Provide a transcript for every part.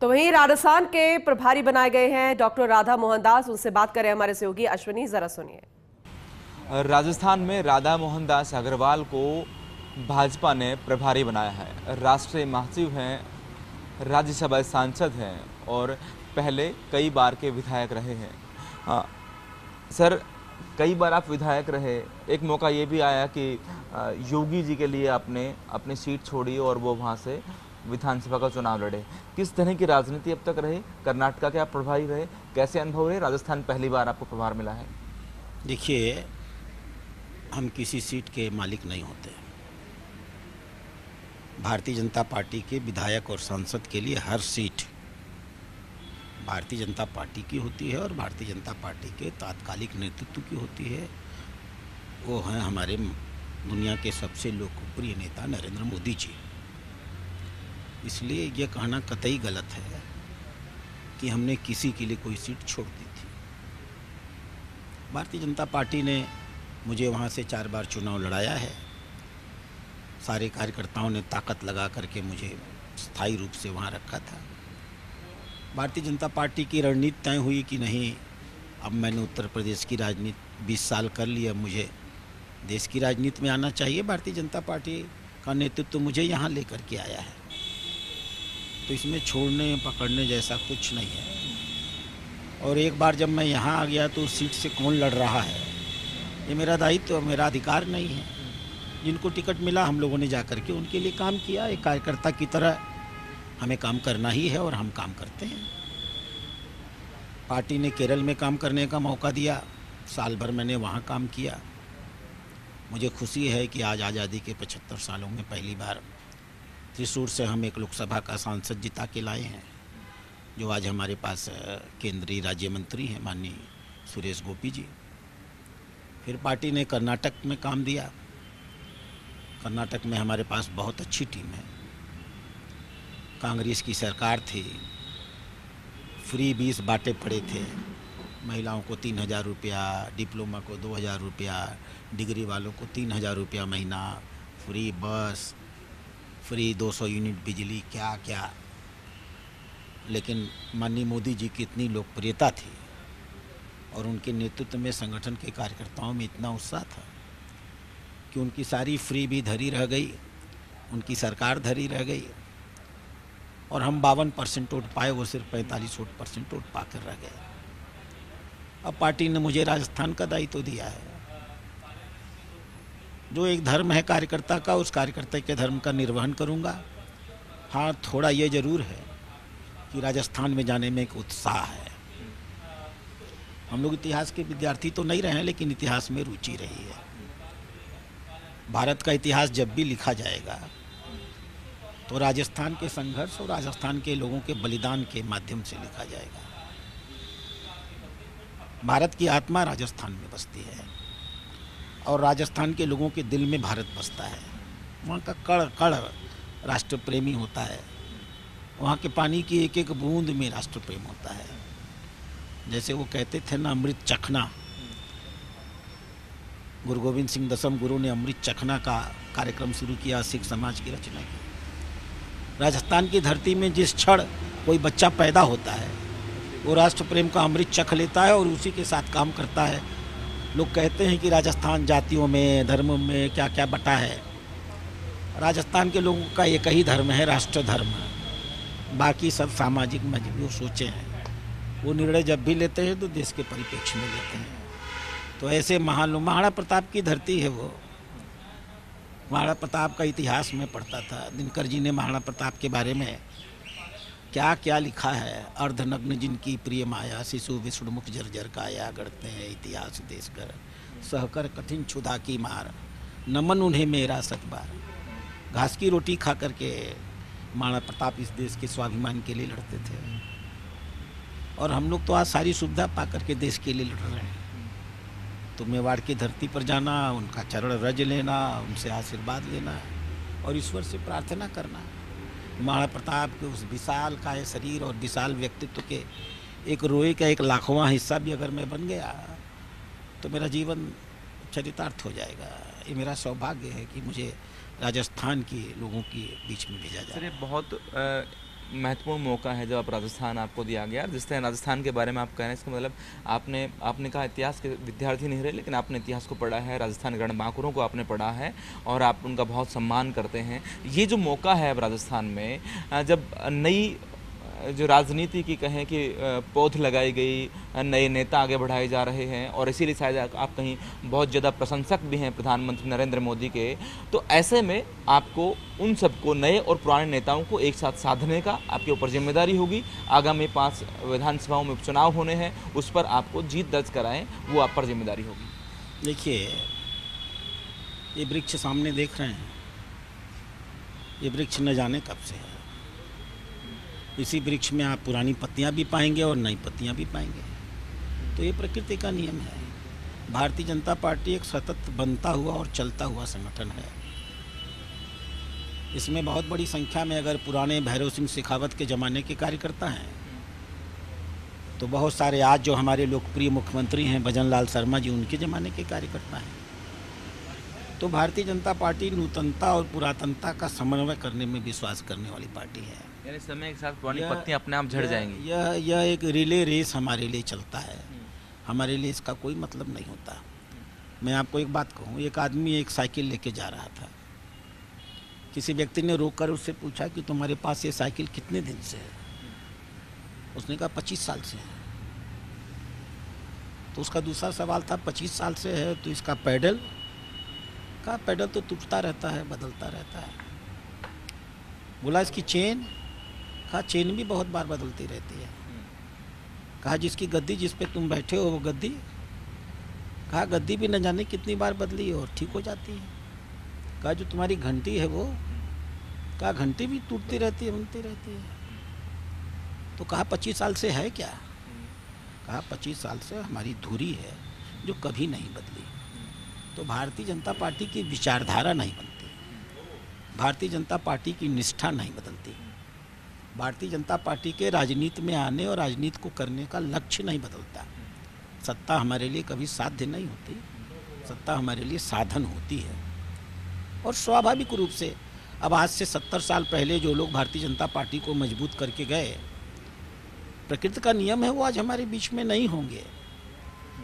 तो वहीं राजस्थान के प्रभारी बनाए गए हैं डॉक्टर राधा मोहन दास। उनसे बात करें हमारे सहयोगी अश्विनी, जरा सुनिए। राजस्थान में राधा मोहन दास अग्रवाल को भाजपा ने प्रभारी बनाया है। राष्ट्रीय महासचिव हैं, राज्यसभा सांसद हैं और पहले कई बार के विधायक रहे हैं। सर, कई बार आप विधायक रहे, एक मौका ये भी आया कि योगी जी के लिए आपने अपनी सीट छोड़ी और वो वहाँ से विधानसभा का चुनाव लड़े। किस तरह की राजनीति अब तक रही? कर्नाटका के आप प्रभारी रहे, कैसे अनुभव रहे? राजस्थान पहली बार आपको प्रभार मिला है। देखिए, हम किसी सीट के मालिक नहीं होते। भारतीय जनता पार्टी के विधायक और सांसद के लिए हर सीट भारतीय जनता पार्टी की होती है और भारतीय जनता पार्टी के तात्कालिक नेतृत्व की होती है। वो हैं हमारे दुनिया के सबसे लोकप्रिय नेता नरेंद्र मोदी जी। इसलिए ये कहना कतई गलत है कि हमने किसी के लिए कोई सीट छोड़ दी थी। भारतीय जनता पार्टी ने मुझे वहाँ से 4 बार चुनाव लड़ाया है। सारे कार्यकर्ताओं ने ताकत लगा करके मुझे स्थायी रूप से वहाँ रखा था। भारतीय जनता पार्टी की रणनीति तय हुई कि नहीं, अब मैंने उत्तर प्रदेश की राजनीति 20 साल कर ली, अब मुझे देश की राजनीति में आना चाहिए। भारतीय जनता पार्टी का नेतृत्व मुझे यहाँ लेकर के आया है, तो इसमें छोड़ने पकड़ने जैसा कुछ नहीं है। और एक बार जब मैं यहाँ आ गया तो उस सीट से कौन लड़ रहा है, ये मेरा दायित्व, मेरा अधिकार नहीं है। जिनको टिकट मिला हम लोगों ने जा कर के उनके लिए काम किया। एक कार्यकर्ता की तरह हमें काम करना ही है और हम काम करते हैं। पार्टी ने केरल में काम करने का मौका दिया, साल भर मैंने वहाँ काम किया। मुझे खुशी है कि आज आज़ादी के 75 सालों में पहली बार त्रिशूर से हम एक लोकसभा का सांसद जिता के लाए हैं, जो आज हमारे पास केंद्रीय राज्य मंत्री हैं माननीय सुरेश गोपी जी। फिर पार्टी ने कर्नाटक में काम दिया। कर्नाटक में हमारे पास बहुत अच्छी टीम है। कांग्रेस की सरकार थी, फ्री 20 बांटे पड़े थे। महिलाओं को 3000 रुपया, डिप्लोमा को 2000 रुपया, डिग्री वालों को 3000 रुपया महीना, फ्री बस, फ्री 200 यूनिट बिजली, क्या क्या। लेकिन माननीय मोदी जी की इतनी लोकप्रियता थी और उनके नेतृत्व में संगठन के कार्यकर्ताओं में इतना उत्साह था कि उनकी सारी फ्री भी धरी रह गई, उनकी सरकार धरी रह गई और हम 52% वोट पाए, वो सिर्फ 45% वोट पाकर रह गए। अब पार्टी ने मुझे राजस्थान का दायित्व दिया है। जो एक धर्म है कार्यकर्ता का, उस कार्यकर्ता के धर्म का निर्वहन करूंगा। हाँ, थोड़ा ये जरूर है कि राजस्थान में जाने में एक उत्साह है। हम लोग इतिहास के विद्यार्थी तो नहीं रहे हैं, लेकिन इतिहास में रुचि रही है। भारत का इतिहास जब भी लिखा जाएगा तो राजस्थान के संघर्ष और राजस्थान के लोगों के बलिदान के माध्यम से लिखा जाएगा। भारत की आत्मा राजस्थान में बसती है और राजस्थान के लोगों के दिल में भारत बसता है। वहाँ का कण कण राष्ट्र प्रेमी होता है। वहाँ के पानी की एक एक बूंद में राष्ट्र प्रेम होता है। जैसे वो कहते थे ना, अमृत चखना। गुरु गोविंद सिंह 10वें गुरु ने अमृत चखना का कार्यक्रम शुरू किया, सिख समाज की रचना की। राजस्थान की धरती में जिस क्षण कोई बच्चा पैदा होता है, वो राष्ट्र प्रेम का अमृत चख लेता है और उसी के साथ काम करता है। लोग कहते हैं कि राजस्थान जातियों में, धर्मों में क्या क्या बटा है। राजस्थान के लोगों का एक ही धर्म है, राष्ट्र धर्म। बाकी सब सामाजिक मजबूत सोचे हैं। वो निर्णय जब भी लेते हैं तो देश के परिप्रेक्ष्य में लेते हैं। तो ऐसे महाराणा प्रताप की धरती है वो। महाराणा प्रताप का इतिहास में पढ़ता था। दिनकर जी ने महाराणा प्रताप के बारे में क्या क्या लिखा है। अर्धनग्न जिनकी प्रिय माया, शिशु विष्णुमुख जर्जर काया, गढ़ते हैं इतिहास देश कर, सहकर कठिन क्षुधा की मार, नमन उन्हें मेरा सतबार। घास की रोटी खा करके महाराणा प्रताप इस देश के स्वाभिमान के लिए लड़ते थे और हम लोग तो आज सारी सुविधा पा करके देश के लिए लड़ रहे हैं। तो मेवाड़ की धरती पर जाना, उनका चरण रज लेना, उनसे आशीर्वाद लेना और ईश्वर से प्रार्थना करना। महाराणा प्रताप के उस विशाल काय शरीर और विशाल व्यक्तित्व के एक रोए का एक लाखवां हिस्सा भी अगर मैं बन गया तो मेरा जीवन चरितार्थ हो जाएगा। ये मेरा सौभाग्य है कि मुझे राजस्थान के लोगों के बीच में भेजा जाए। सर, ये बहुत महत्वपूर्ण मौका है जब आप राजस्थान आपको दिया गया। जिस तरह राजस्थान के बारे में आप कह रहे हैं, इसका मतलब आपने कहा इतिहास के विद्यार्थी नहीं रहे, लेकिन आपने इतिहास को पढ़ा है, राजस्थान गणमान्यरों को आपने पढ़ा है और आप उनका बहुत सम्मान करते हैं। ये जो मौका है अब राजस्थान में, जब नई जो राजनीति की कहें कि पौध लगाई गई, नए नेता आगे बढ़ाए जा रहे हैं और इसीलिए शायद आप कहीं बहुत ज़्यादा प्रशंसक भी हैं प्रधानमंत्री नरेंद्र मोदी के, तो ऐसे में आपको उन सबको, नए और पुराने नेताओं को एक साथ साधने का आपके ऊपर जिम्मेदारी होगी। आगामी 5 विधानसभाओं में उपचुनाव होने हैं, उस पर आपको जीत दर्ज कराएं, वो आप पर जिम्मेदारी होगी। देखिए, ये वृक्ष सामने देख रहे हैं, ये वृक्ष न जाने कब से है। इसी वृक्ष में आप पुरानी पत्तियां भी पाएंगे और नई पत्तियां भी पाएंगे। तो ये प्रकृति का नियम है। भारतीय जनता पार्टी एक सतत बनता हुआ और चलता हुआ संगठन है। इसमें बहुत बड़ी संख्या में अगर पुराने भैरव सिंह शेखावत के ज़माने के कार्यकर्ता हैं, तो बहुत सारे आज जो हमारे लोकप्रिय मुख्यमंत्री हैं भजन लाल शर्मा जी, उनके ज़माने के कार्यकर्ता हैं। तो भारतीय जनता पार्टी नूतनता और पुरातनता का समन्वय करने में विश्वास करने वाली पार्टी है। यानी समय के साथ पुरानी पत्तियां अपने आप झड़ जाएंगी। यह एक रिले रेस हमारे लिए चलता है, हमारे लिए इसका कोई मतलब नहीं होता। मैं आपको एक बात कहूँ, एक आदमी एक साइकिल लेके जा रहा था, किसी व्यक्ति ने रोककर उससे पूछा कि तुम्हारे पास ये साइकिल कितने दिन से है? उसने कहा 25 साल से है। तो उसका दूसरा सवाल था 25 साल से है तो इसका पैडल? कहा पैडल तो टूटता रहता है, बदलता रहता है। बोला इसकी चेन? कहा चेन भी बहुत बार बदलती रहती है। कहा जिसकी गद्दी जिस पे तुम बैठे हो वो गद्दी? कहा गद्दी भी न जाने कितनी बार बदली और ठीक हो जाती है। कहा जो तुम्हारी घंटी है वो? कहा घंटी भी टूटती रहती है, बनती रहती है। तो कहा 25 साल से है क्या? कहा 25 साल से हमारी धुरी है जो कभी नहीं बदली। तो भारतीय जनता पार्टी की विचारधारा नहीं बनती, भारतीय जनता पार्टी की निष्ठा नहीं बदलती, भारतीय जनता पार्टी के राजनीति में आने और राजनीति को करने का लक्ष्य नहीं बदलता। सत्ता हमारे लिए कभी साध्य नहीं होती, सत्ता हमारे लिए साधन होती है। और स्वाभाविक रूप से अब आज से 70 साल पहले जो लोग भारतीय जनता पार्टी को मजबूत करके गए, प्रकृति का नियम है वो आज हमारे बीच में नहीं होंगे।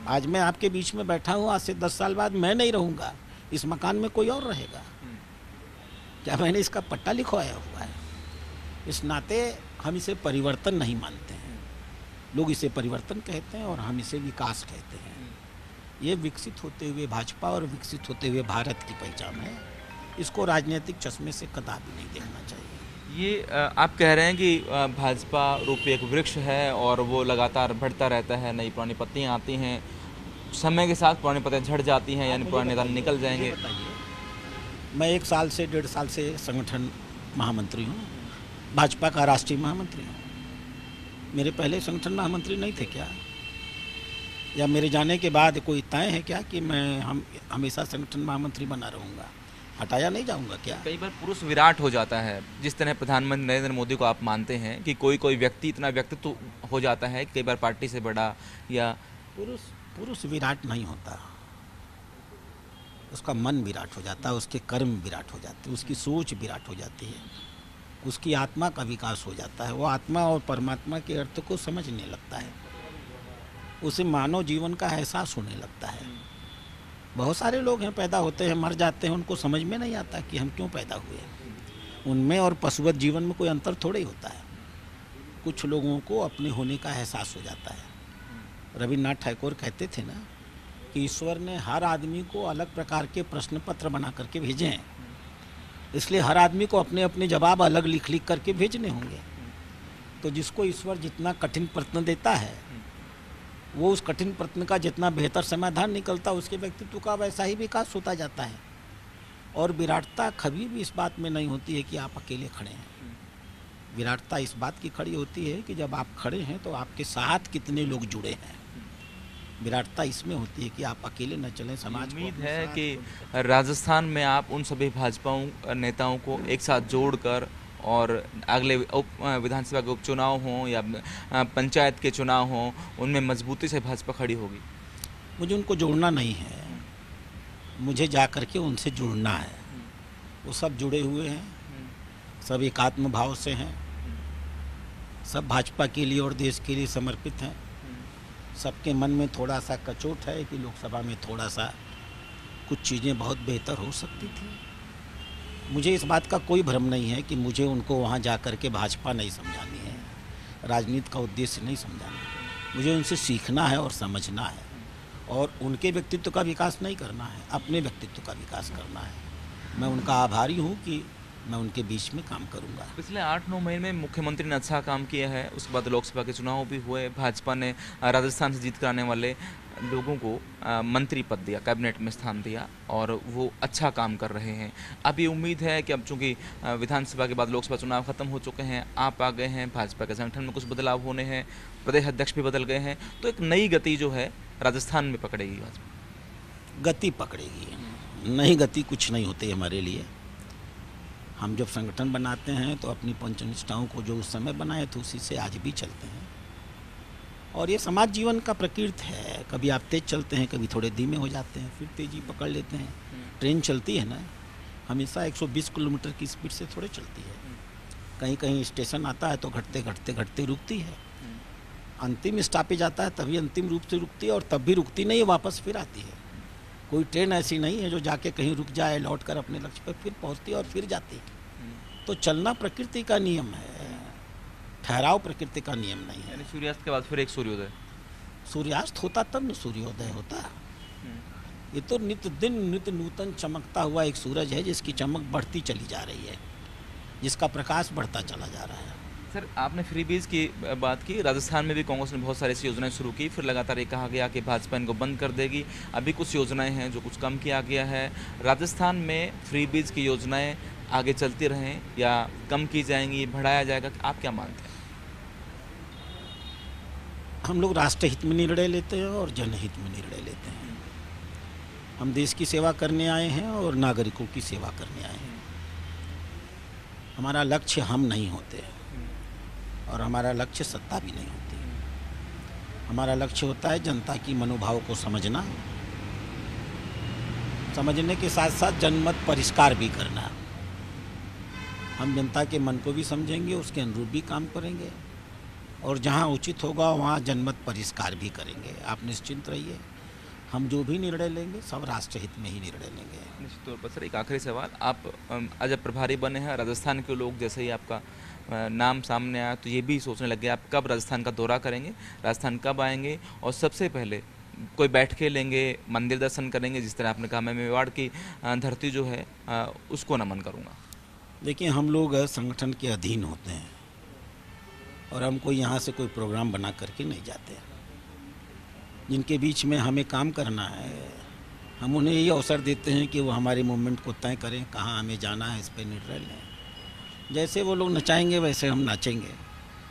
आज मैं आपके बीच में बैठा हूँ, आज से 10 साल बाद मैं नहीं रहूँगा, इस मकान में कोई और रहेगा। क्या मैंने इसका पट्टा लिखवाया हुआ है? इस नाते हम इसे परिवर्तन नहीं मानते हैं। लोग इसे परिवर्तन कहते हैं और हम इसे विकास कहते हैं। ये विकसित होते हुए भाजपा और विकसित होते हुए भारत की पहचान है। इसको राजनीतिक चश्मे से कदापि नहीं देखना चाहिए। ये आप कह रहे हैं कि भाजपा रूपी एक वृक्ष है और वो लगातार बढ़ता रहता है, नई पुरानी पत्तियाँ आती हैं, समय के साथ पुरानी पत्तियाँ झड़ जाती हैं, यानी पुराने नेता निकल जाएंगे। मैं 1 साल से 1.5 साल से संगठन महामंत्री हूँ, भाजपा का राष्ट्रीय महामंत्री हूँ। मेरे पहले संगठन महामंत्री नहीं थे क्या? या मेरे जाने के बाद कोई तय है क्या कि मैं हमेशा संगठन महामंत्री बना रहूँगा, हटाया नहीं जाऊँगा क्या? कई बार पुरुष विराट हो जाता है, जिस तरह प्रधानमंत्री नरेंद्र मोदी को आप मानते हैं कि कोई व्यक्ति इतना व्यक्तित्व हो जाता है कई बार पार्टी से बड़ा, या पुरुष विराट नहीं होता, उसका मन विराट हो जाता है, उसके कर्म विराट हो जाते हैं, उसकी सोच विराट हो जाती है, उसकी आत्मा का विकास हो जाता है। वो आत्मा और परमात्मा के अर्थ को समझने लगता है, उसे मानव जीवन का एहसास होने लगता है। बहुत सारे लोग हैं, पैदा होते हैं, मर जाते हैं, उनको समझ में नहीं आता कि हम क्यों पैदा हुए। उनमें और पशुवत जीवन में कोई अंतर थोड़ा ही होता है। कुछ लोगों को अपने होने का एहसास हो जाता है। रविन्द्रनाथ टैगोर कहते थे ना कि ईश्वर ने हर आदमी को अलग प्रकार के प्रश्न पत्र बना करके भेजे हैं, इसलिए हर आदमी को अपने अपने जवाब अलग लिख लिख करके भेजने होंगे। तो जिसको ईश्वर जितना कठिन प्रश्न देता है, वो उस कठिन प्रश्न का जितना बेहतर समाधान निकलता है, उसके व्यक्तित्व का वैसा ही विकास होता जाता है। और विराटता कभी भी इस बात में नहीं होती है कि आप अकेले खड़े हैं। विराटता इस बात की खड़ी होती है कि जब आप खड़े हैं तो आपके साथ कितने लोग जुड़े हैं। विराटता इसमें होती है कि आप अकेले न चलें, समाज को। उम्मीद है कि राजस्थान में आप उन सभी भाजपा नेताओं को एक साथ जोड़कर और अगले विधानसभा के उपचुनाव हों या पंचायत के चुनाव हों, उनमें मजबूती से भाजपा खड़ी होगी। मुझे उनको जोड़ना नहीं है, मुझे जा कर के उनसे जुड़ना है। वो सब जुड़े हुए हैं, सब एकात्म भाव से हैं, सब भाजपा के लिए और देश के लिए समर्पित हैं। सबके मन में थोड़ा सा कचोट है कि लोकसभा में थोड़ा सा कुछ चीज़ें बहुत बेहतर हो सकती थी। मुझे इस बात का कोई भ्रम नहीं है कि मुझे उनको वहाँ जा कर के भाजपा नहीं समझानी है, राजनीति का उद्देश्य नहीं समझाना है। मुझे उनसे सीखना है और समझना है, और उनके व्यक्तित्व का विकास नहीं करना है, अपने व्यक्तित्व का विकास करना है। मैं उनका आभारी हूँ कि मैं उनके बीच में काम करूंगा। पिछले 8-9 महीने में मुख्यमंत्री ने अच्छा काम किया है, उसके बाद लोकसभा के चुनाव भी हुए, भाजपा ने राजस्थान से जीत कर आने वाले लोगों को मंत्री पद दिया, कैबिनेट में स्थान दिया, और वो अच्छा काम कर रहे हैं। अब ये उम्मीद है कि अब चूंकि विधानसभा के बाद लोकसभा चुनाव खत्म हो चुके हैं, आप आ गए हैं, भाजपा के संगठन में कुछ बदलाव होने हैं, प्रदेश अध्यक्ष भी बदल गए हैं, तो एक नई गति जो है राजस्थान में पकड़ेगी भाजपा। गति पकड़ेगी, नई गति कुछ नहीं होती हमारे लिए। हम जब संगठन बनाते हैं तो अपनी पंचनिष्ठाओं को जो उस समय बनाए थे उसी से आज भी चलते हैं, और ये समाज जीवन का प्रकृति है। कभी आप तेज चलते हैं, कभी थोड़े धीमे हो जाते हैं, फिर तेजी पकड़ लेते हैं। ट्रेन चलती है ना, हमेशा 120 किलोमीटर की स्पीड से थोड़े चलती है। कहीं कहीं स्टेशन आता है तो घटते घटते घटते रुकती है, अंतिम स्टॉपेज आता है तभी अंतिम रूप से रुकती है, और तब भी रुकती नहीं है, वापस फिर आती है। कोई ट्रेन ऐसी नहीं है जो जाके कहीं रुक जाए, लौट कर अपने लक्ष्य पर फिर पहुंचती है और फिर जाती है। तो चलना प्रकृति का नियम है, ठहराव प्रकृति का नियम नहीं है। सूर्यास्त के बाद फिर एक सूर्योदय, सूर्यास्त होता तब न सूर्योदय होता। ये तो नित्य दिन नित्य नूतन चमकता हुआ एक सूरज है, जिसकी चमक बढ़ती चली जा रही है, जिसका प्रकाश बढ़ता चला जा रहा है। सर, आपने फ्रीबीज की बात की, राजस्थान में भी कांग्रेस ने बहुत सारी ऐसी योजनाएं शुरू की, फिर लगातार ये कहा गया कि भाजपा इनको बंद कर देगी। अभी कुछ योजनाएं हैं जो कुछ कम किया गया है। राजस्थान में फ्रीबीज की योजनाएं आगे चलती रहें या कम की जाएंगी, बढ़ाया जाएगा, आप क्या मानते हैं? हम लोग राष्ट्रहित में निर्णय लेते हैं और जनहित में निर्णय लेते हैं। हम देश की सेवा करने आए हैं और नागरिकों की सेवा करने आए हैं। हमारा लक्ष्य हम नहीं होते और हमारा लक्ष्य सत्ता भी नहीं होती। हमारा लक्ष्य होता है जनता की मनोभाव को समझना, समझने के साथ साथ जनमत परिष्कार भी करना। हम जनता के मन को भी समझेंगे, उसके अनुरूप भी काम करेंगे, और जहाँ उचित होगा वहाँ जनमत परिष्कार भी करेंगे। आप निश्चिंत रहिए, हम जो भी निर्णय लेंगे सब राष्ट्रहित में ही निर्णय लेंगे। निश्चित तौर पर। सर, एक आखिरी सवाल, आप आज प्रभारी बने हैं, राजस्थान के लोग जैसे ही आपका नाम सामने आया तो ये भी सोचने लगे आप कब राजस्थान का दौरा करेंगे, राजस्थान कब आएंगे, और सबसे पहले कोई बैठकें लेंगे, मंदिर दर्शन करेंगे, जिस तरह आपने कहा मैं मेवाड़ की धरती जो है उसको नमन करूँगा। देखिए, हम लोग संगठन के अधीन होते हैं और हमको यहाँ से कोई प्रोग्राम बना करके नहीं जाते। जिनके बीच में हमें काम करना है, हम उन्हें यही अवसर देते हैं कि वो हमारे मूवमेंट को तय करें, कहाँ हमें जाना है, इस पर निर्णय लें। जैसे वो लोग नचाएंगे वैसे हम नाचेंगे,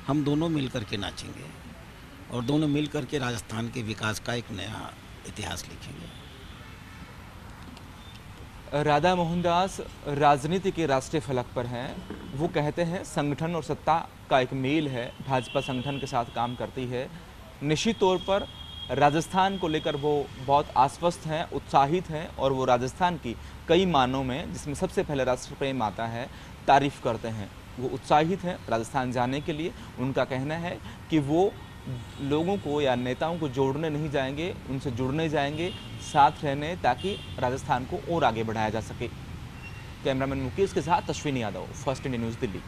हम दोनों मिल करके नाचेंगे और दोनों मिल करके राजस्थान के विकास का एक नया इतिहास लिखेंगे। राधा मोहनदास राजनीति के राष्ट्रीय फलक पर हैं। वो कहते हैं संगठन और सत्ता का एक मेल है, भाजपा संगठन के साथ काम करती है। निश्चित तौर पर राजस्थान को लेकर वो बहुत आश्वस्त हैं, उत्साहित हैं, और वो राजस्थान की कई मानों में, जिसमें सबसे पहले राष्ट्र प्रेम आता है, तारीफ करते हैं। वो उत्साहित हैं राजस्थान जाने के लिए। उनका कहना है कि वो लोगों को या नेताओं को जोड़ने नहीं जाएंगे, उनसे जुड़ने जाएंगे, साथ रहने, ताकि राजस्थान को और आगे बढ़ाया जा सके। कैमरामैन मुकेश के साथ Ashwini Yadav, first India news, Delhi.